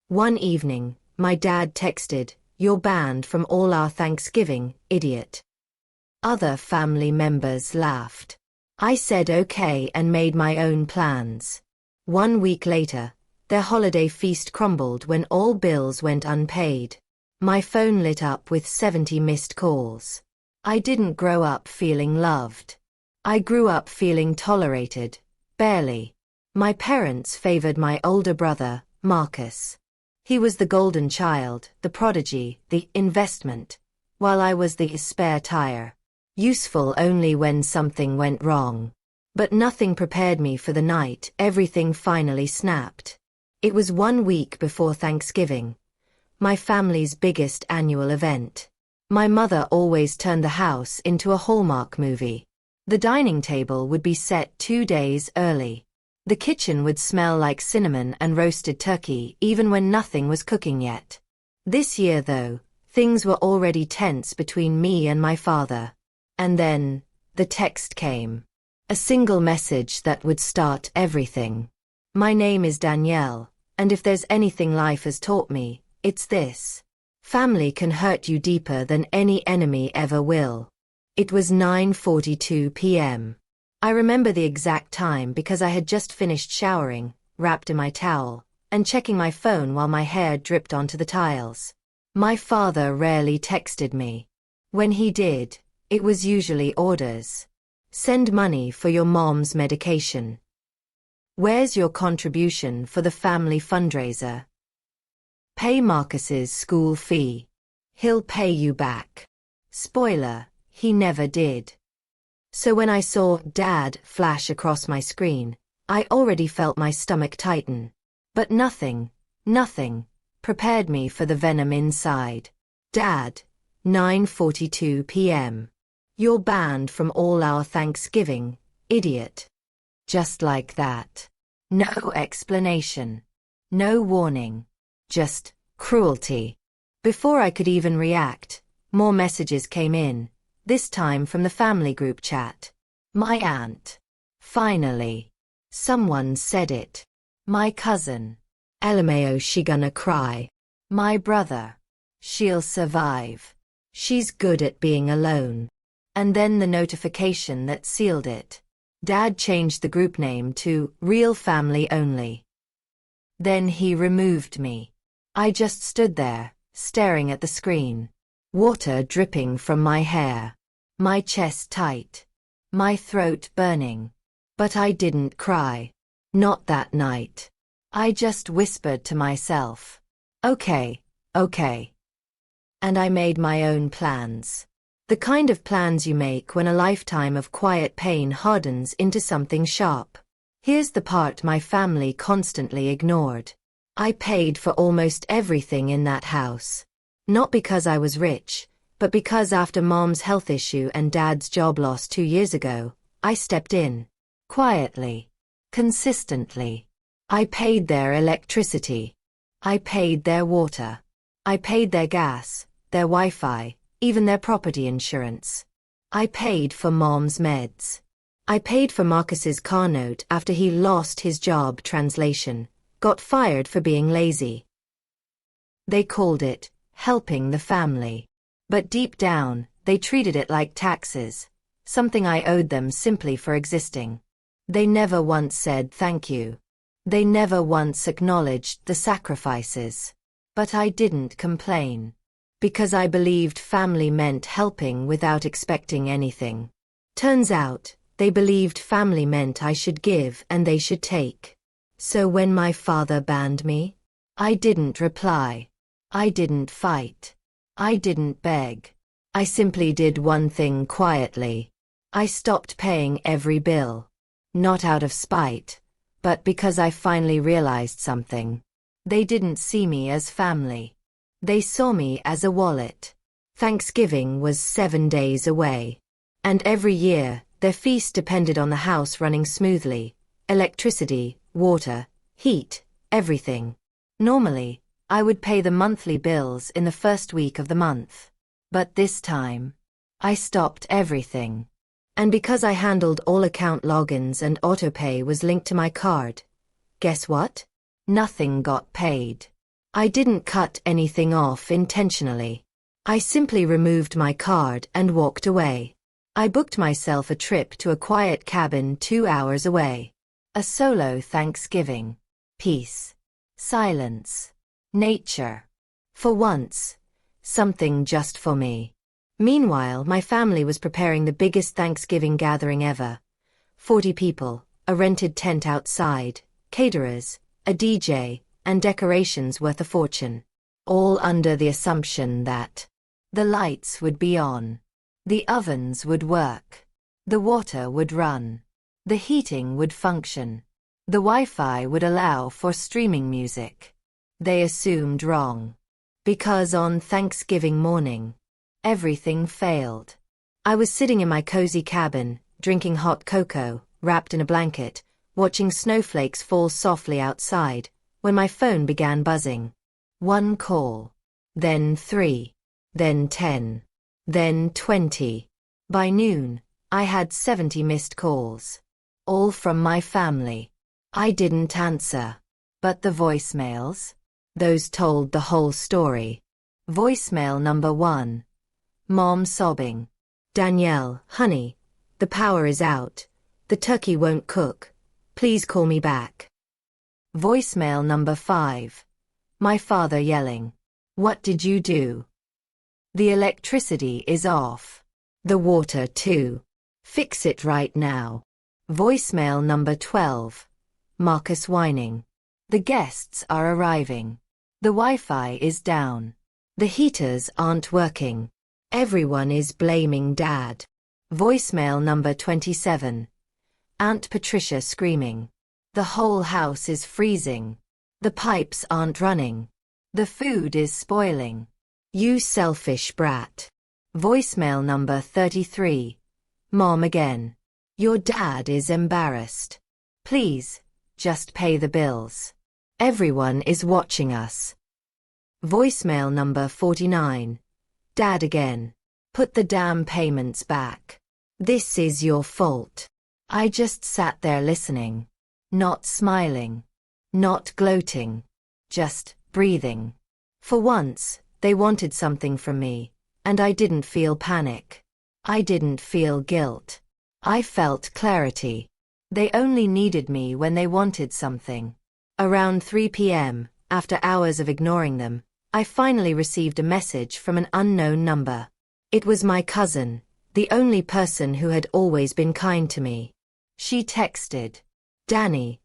One evening, my dad texted, "You're banned from all our Thanksgiving, idiot." Other family members laughed. I said okay and made my own plans. 1 week later, their holiday feast crumbled when all bills went unpaid. My phone lit up with 70 missed calls. I didn't grow up feeling loved. I grew up feeling tolerated, barely. My parents favored my older brother, Marcus. He was the golden child, the prodigy, the investment, while I was the spare tire. Useful only when something went wrong. But nothing prepared me for the night everything finally snapped. It was 1 week before Thanksgiving, my family's biggest annual event. My mother always turned the house into a Hallmark movie. The dining table would be set 2 days early. The kitchen would smell like cinnamon and roasted turkey even when nothing was cooking yet. This year, though, things were already tense between me and my father. And then, the text came. A single message that would start everything. "My name is Danielle, and if there's anything life has taught me, it's this. Family can hurt you deeper than any enemy ever will." It was 9:42 p.m. I remember the exact time because I had just finished showering, wrapped in my towel, and checking my phone while my hair dripped onto the tiles. My father rarely texted me. When he did, it was usually orders. "Send money for your mom's medication." "Where's your contribution for the family fundraiser?" "Pay Marcus's school fee. He'll pay you back." Spoiler, he never did. So when I saw "Dad" flash across my screen, I already felt my stomach tighten. But nothing prepared me for the venom inside. "Dad, 9:42 p.m. You're banned from all our Thanksgiving, idiot." Just like that. No explanation. No warning. Just cruelty. Before I could even react, more messages came in, this time from the family group chat. "My aunt. Finally. Someone said it. My cousin. LMAO, she gonna cry. My brother. She'll survive. She's good at being alone." And then the notification that sealed it. Dad changed the group name to Real Family Only. Then he removed me. I just stood there, staring at the screen. Water dripping from my hair. My chest tight. My throat burning. But I didn't cry. Not that night. I just whispered to myself, "Okay, okay." And I made my own plans. The kind of plans you make when a lifetime of quiet pain hardens into something sharp. Here's the part my family constantly ignored. I paid for almost everything in that house. Not because I was rich, but because after Mom's health issue and Dad's job loss 2 years ago, I stepped in. Quietly. Consistently. I paid their electricity. I paid their water. I paid their gas, their Wi-Fi, even their property insurance. I paid for Mom's meds. I paid for Marcus's car note after he lost his job. Translation, got fired for being lazy. They called it helping the family. But deep down, they treated it like taxes, something I owed them simply for existing. They never once said thank you. They never once acknowledged the sacrifices. But I didn't complain. Because I believed family meant helping without expecting anything. Turns out, they believed family meant I should give and they should take. So when my father banned me, I didn't reply. I didn't fight. I didn't beg. I simply did one thing quietly. I stopped paying every bill. Not out of spite, but because I finally realized something. They didn't see me as family. They saw me as a wallet. Thanksgiving was 7 days away. And every year, their feast depended on the house running smoothly. Electricity, water, heat, everything. Normally, I would pay the monthly bills in the first week of the month. But this time, I stopped everything. And because I handled all account logins and autopay was linked to my card, guess what? Nothing got paid. I didn't cut anything off intentionally. I simply removed my card and walked away. I booked myself a trip to a quiet cabin 2 hours away. A solo Thanksgiving. Peace. Silence. Nature. For once, something just for me. Meanwhile, my family was preparing the biggest Thanksgiving gathering ever. 40 people, a rented tent outside, caterers, a DJ, and decorations worth a fortune. All under the assumption that the lights would be on, the ovens would work, the water would run, the heating would function, the Wi-Fi would allow for streaming music. They assumed wrong. Because on Thanksgiving morning, everything failed. I was sitting in my cozy cabin, drinking hot cocoa, wrapped in a blanket, watching snowflakes fall softly outside, when my phone began buzzing. 1 call. Then 3. Then 10. Then 20. By noon, I had 70 missed calls. All from my family. I didn't answer. But the voicemails? Those told the whole story. Voicemail number 1. Mom sobbing. Danielle, honey, the power is out. The turkey won't cook. Please call me back. Voicemail number 5. My father yelling. What did you do? The electricity is off. The water too. Fix it right now. Voicemail number 12. Marcus whining. The guests are arriving. The Wi-Fi is down. The heaters aren't working. Everyone is blaming Dad. Voicemail number 27. Aunt Patricia screaming. The whole house is freezing. The pipes aren't running. The food is spoiling. You selfish brat. Voicemail number 33. Mom again. Your dad is embarrassed. Please, just pay the bills. Everyone is watching us. Voicemail number 49. Dad again. Put the damn payments back. This is your fault. I just sat there listening. Not smiling. Not gloating. Just breathing. For once, they wanted something from me, and I didn't feel panic. I didn't feel guilt. I felt clarity. They only needed me when they wanted something. Around 3 p.m., after hours of ignoring them, I finally received a message from an unknown number. It was my cousin, the only person who had always been kind to me. She texted, Danny,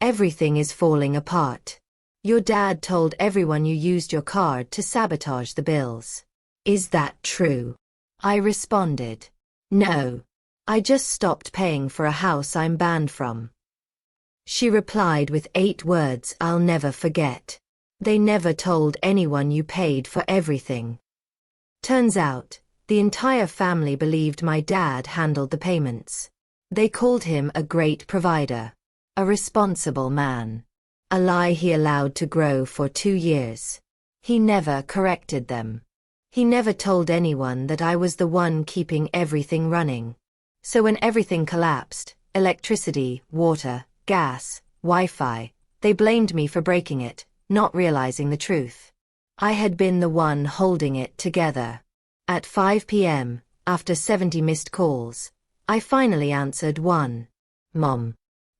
everything is falling apart. Your dad told everyone you used your card to sabotage the bills. Is that true? I responded, no. I just stopped paying for a house I'm banned from. She replied with 8 words I'll never forget. They never told anyone you paid for everything. Turns out, the entire family believed my dad handled the payments. They called him a great provider. A responsible man. A lie he allowed to grow for 2 years. He never corrected them. He never told anyone that I was the one keeping everything running. So when everything collapsed, electricity, water, gas, Wi-Fi, they blamed me for breaking it, not realizing the truth. I had been the one holding it together. At 5 p.m., after 70 missed calls, I finally answered one. Mom.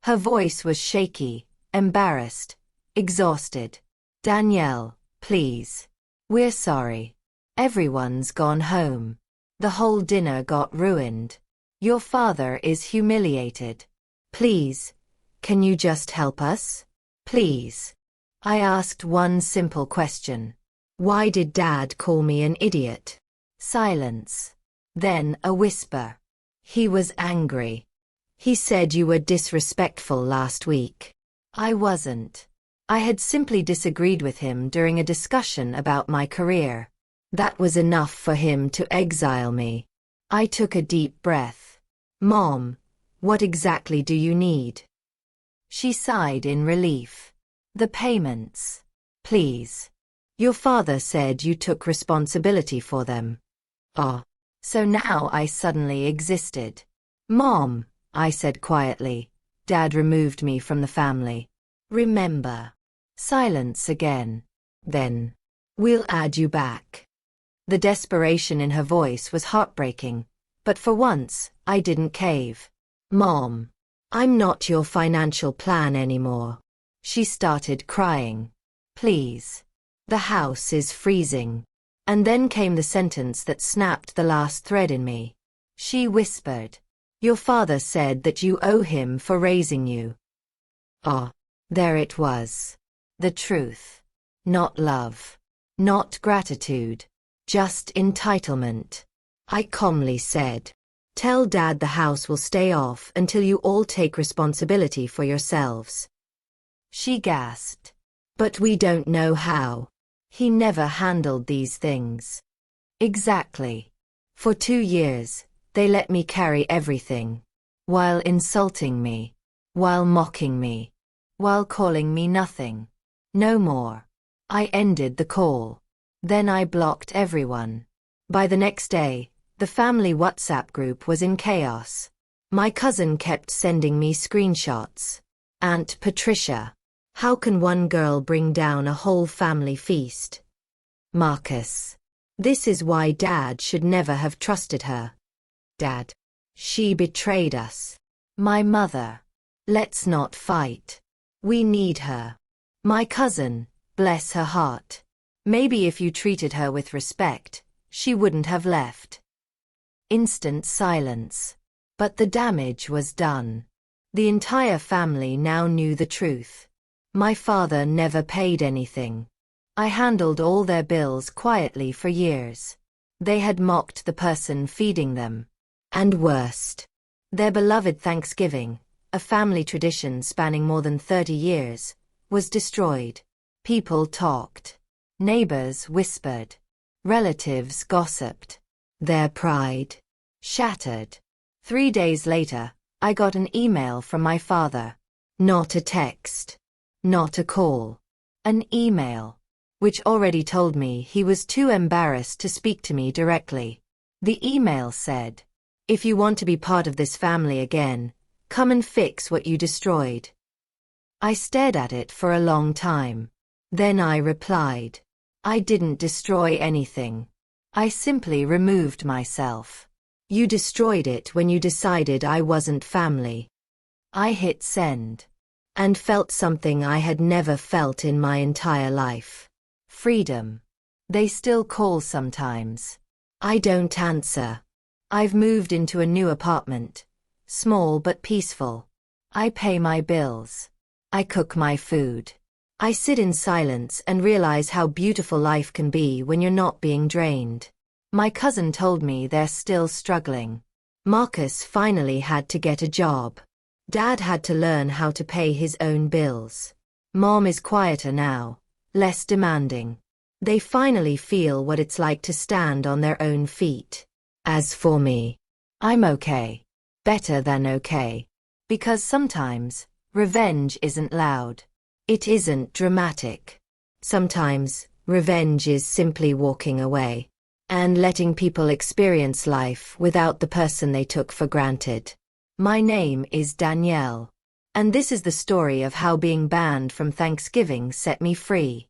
Her voice was shaky, embarrassed, exhausted. Danielle, please. We're sorry. Everyone's gone home. The whole dinner got ruined. Your father is humiliated. Please, can you just help us? Please. I asked one simple question. Why did Dad call me an idiot? Silence. Then a whisper. He was angry. He said you were disrespectful last week. I wasn't. I had simply disagreed with him during a discussion about my career. That was enough for him to exile me. I took a deep breath. Mom, what exactly do you need? She sighed in relief. The payments. Please. Your father said you took responsibility for them. Ah. So now I suddenly existed. Mom, I said quietly. Dad removed me from the family. Remember. Silence again. Then, we'll add you back. The desperation in her voice was heartbreaking, but for once, I didn't cave. Mom, I'm not your financial plan anymore. She started crying. Please. The house is freezing. And then came the sentence that snapped the last thread in me. She whispered, your father said that you owe him for raising you. Ah, there it was. The truth. Not love. Not gratitude. Just entitlement. I calmly said, tell Dad the house will stay off until you all take responsibility for yourselves. She gasped. But we don't know how. He never handled these things. Exactly. For 2 years, they let me carry everything. While insulting me. While mocking me. While calling me nothing. No more. I ended the call. Then I blocked everyone. By the next day, the family WhatsApp group was in chaos. My cousin kept sending me screenshots. Aunt Patricia. How can one girl bring down a whole family feast? Marcus. This is why Dad should never have trusted her. Dad. She betrayed us. My mother. Let's not fight. We need her. My cousin, bless her heart. Maybe if you treated her with respect, she wouldn't have left. Instant silence. But the damage was done. The entire family now knew the truth. My father never paid anything. I handled all their bills quietly for years. They had mocked the person feeding them. And worst, their beloved Thanksgiving, a family tradition spanning more than 30 years, was destroyed. People talked. Neighbors whispered. Relatives gossiped. Their pride shattered. 3 days later, I got an email from my father. Not a text. Not a call. An email. Which already told me he was too embarrassed to speak to me directly. The email said, if you want to be part of this family again, come and fix what you destroyed. I stared at it for a long time. Then I replied, I didn't destroy anything. I simply removed myself. You destroyed it when you decided I wasn't family. I hit send. And felt something I had never felt in my entire life. Freedom. They still call sometimes. I don't answer. I've moved into a new apartment. Small but peaceful. I pay my bills. I cook my food. I sit in silence and realize how beautiful life can be when you're not being drained. My cousin told me they're still struggling. Marcus finally had to get a job. Dad had to learn how to pay his own bills. Mom is quieter now, less demanding. They finally feel what it's like to stand on their own feet. As for me, I'm okay. Better than okay. Because sometimes, revenge isn't loud. It isn't dramatic. Sometimes, revenge is simply walking away and letting people experience life without the person they took for granted. My name is Danielle. And this is the story of how being banned from Thanksgiving set me free.